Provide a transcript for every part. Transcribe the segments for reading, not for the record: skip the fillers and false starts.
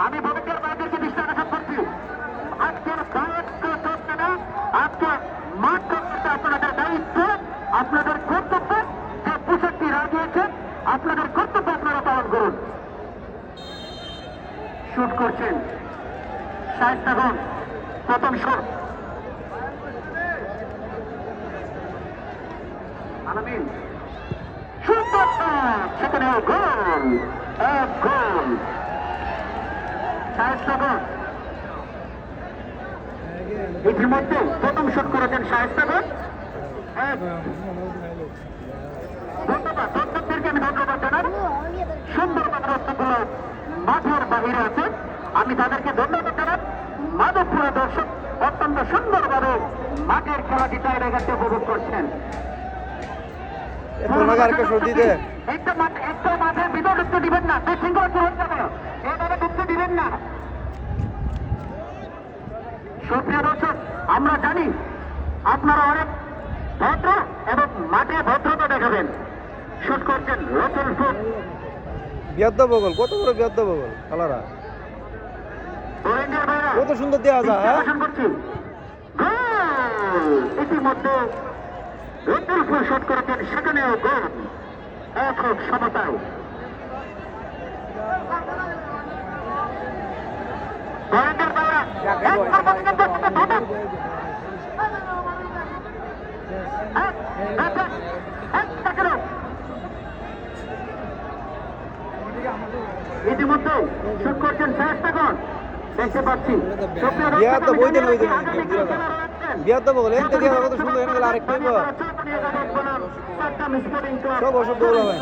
আমি ভূমিকার বাইরেকে দৃষ্টি আকর্ষণ করছি। আজকের দায়িত্ব চলছে না, আজকে মাঠ করতে আপনাদের দায়িত্ব, আপনাদের কর্তব্য। যে পোশাকটি লাগিয়েছেন আপনাদের কর্তব্য আপনারা পালন করুন। শুট করছেন শায়েস্তাগঞ্জ, প্রথম শট। আলামিন সুন্দর শট, সেখানে গোল, এক গোল শায়েস্তাগঞ্জ। ইতিমধ্যে প্রথম শট করেছেন শায়েস্তাগঞ্জ। ধন্যবাদ দর্শকদেরকে, আমি ধন্যবাদ জানাই। সুন্দরভাবে দর্শকগুলো মাঠের বাহিরে আছে, আমি তাদেরকে ধন্যবাদ জানাই। মাধবপুরের দর্শক অত্যন্ত সুন্দরভাবে মাঠের খেলাটি টাই রেখাতে উপভোগ করছেন। একটা মাঠের ভিতর ঢুকতে দিবেন না, বিশৃঙ্খলা শুরু হয়ে যাবে, এভাবে ঢুকতে দিবেন না। সুপ্রিয় দর্শক, আমরা জানি আপনারা অনেক ভদ্র এবং মাঠে ভদ্রতা দেখাবেন। শুট করছেন রসুল ফুট। বিয়াদ্দ বগল, কত বড় বিয়াদ্দ বগল কালারা, কত সুন্দর দেওয়া যায়। ইতিমধ্যে রসুল ফুল শুট করেছেন, সেখানেও গোল, এক সমতায়। ইতিমধ্যে শুট করছেন শায়েস্তাগঞ্জ, দেখতে পাচ্ছি। বিয়াদ্দ বগল এনতে দিয়া কত সুন্দর, এনে গেলে আরেকটা সব অসব দৌড় হয়।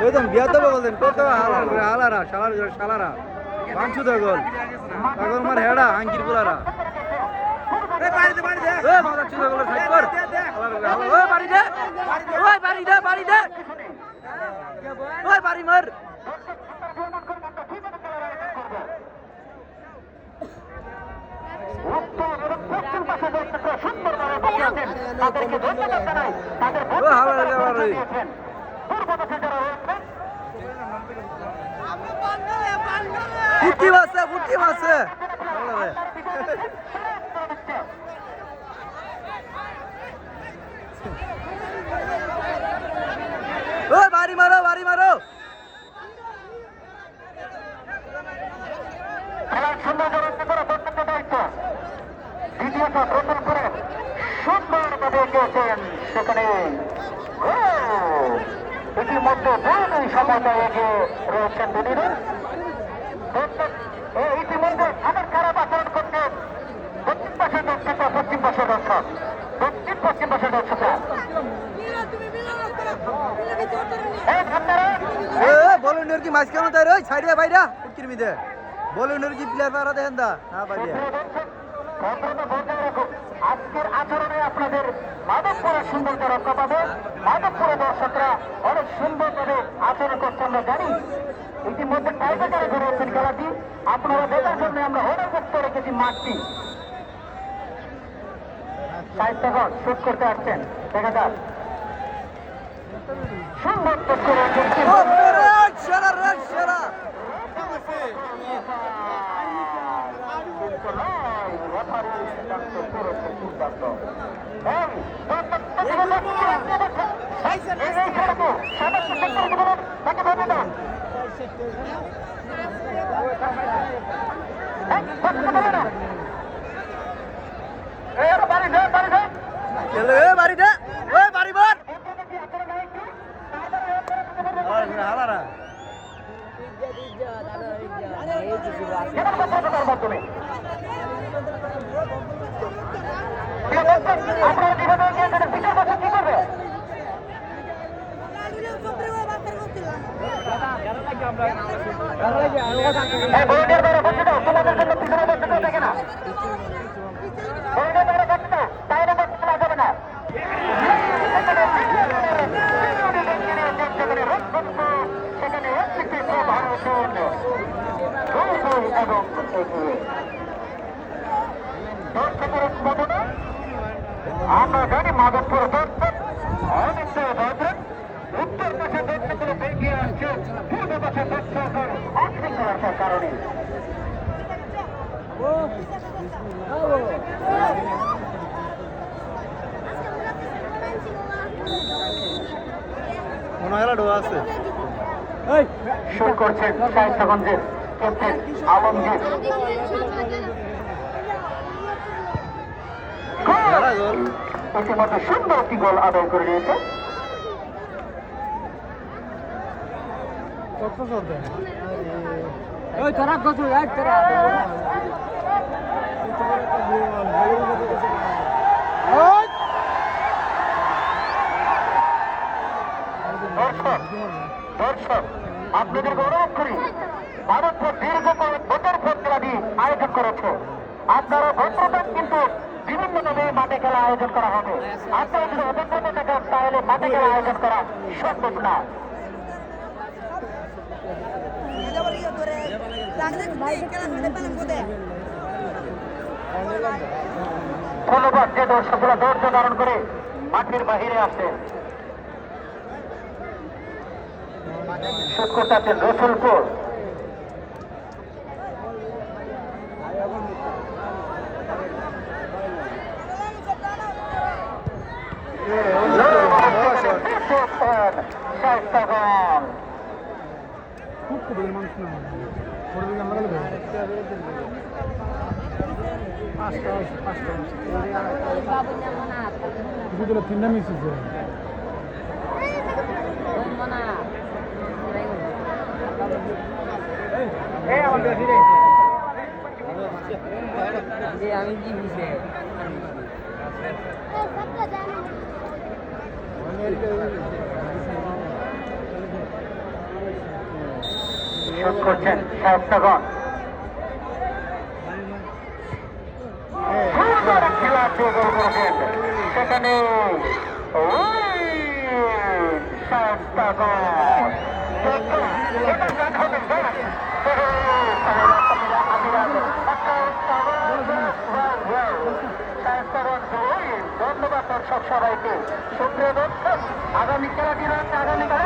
একদম বিয়াদ্দ বগলেন কত হালারা শালারা পাঁচশো দে গোল এখন আমার হেডা আঙ্কির পোলারা বুদ্ধি মাসে বাড়ি মারো খেলার সৌন্দর্য রক্ষা করা প্রত্যেক দায়িত্ব। দ্বিতীয়ত প্রথম করে সুন্দরভাবে এগিয়েছেন, সেখানে ইতিমধ্যে দুই সমতা এগিয়ে রয়েছেন দুদিনে। ইতিমধ্যে আবার খারাপ আচরণ করছে দক্ষিণ পাশের দর্শকরা, পশ্চিম পাশের দর্শক, পশ্চিম পাশের দর্শকরা। বলুন কি মাছ কেমন তাই রই ছাইড়িয়া বাইরা উকির মিদে বলুন কি প্লেয়ার পারা দেখেন দা না বাইরে। আজকের আচরণে আপনাদের মাধবপুরের সৌন্দর্য রক্ষা পাবে। মাধবপুরের দর্শকরা অনেক সুন্দরভাবে আচরণ করছে আমরা জানি। ইতিমধ্যে টাইব্রেকারে ঘুরেছেন খেলাটি, আপনারা দেখার জন্য আমরা অনুমুক্ত রেখেছি মাঠটি। শায়েস্তাগঞ্জ শুট করতে আসছেন, দেখা যাক। সুন্দর আমরা জানি মাধবপুর উত্তর পাশে দর্শকগুলো এগিয়ে আসছে পূর্ব পাশে দর্শকের অশৃঙ্খলতার কারণে। মনে হয় ডোয়া আছে শুরু করছেন শায়েস্তাগঞ্জের ক্যাপ্টেন আলমগীর। হেরা গোল ইতিমধ্যে সুন্দর একটি গোল আদায় করে নিয়েছে। দর্শক আপনাদের গৌরব করি, ভারতপুর দীর্ঘ ভোটের ভোট খেলাটি আয়োজন করেছে। আপনারা ভোট করবেন, কিন্তু বিভিন্নভাবে মাঠে খেলা আয়োজন করা হবে। আপনারা যদি অভিজ্ঞতা থাকেন তাহলে মাঠে খেলা আয়োজন করা সম্ভব না। ধন্যবাদ যে দর্শকরা ধৈর্য ধারণ করে মাঠের বাহিরে আসেন। শুট করতে আছেন রসুলপুর। তিনটা মিস হয়েছে আমি কি বুঝে শুট করছেন শায়েস্তাগঞ্জ। খেলা গোল করেছেন সেখানে শায়েস্তাগঞ্জ। ধন্যবাদ দর্শক সবাইকে। সুপ্রিয় দর্শক, আগামী খেলাটি রয়েছে আগামীকাল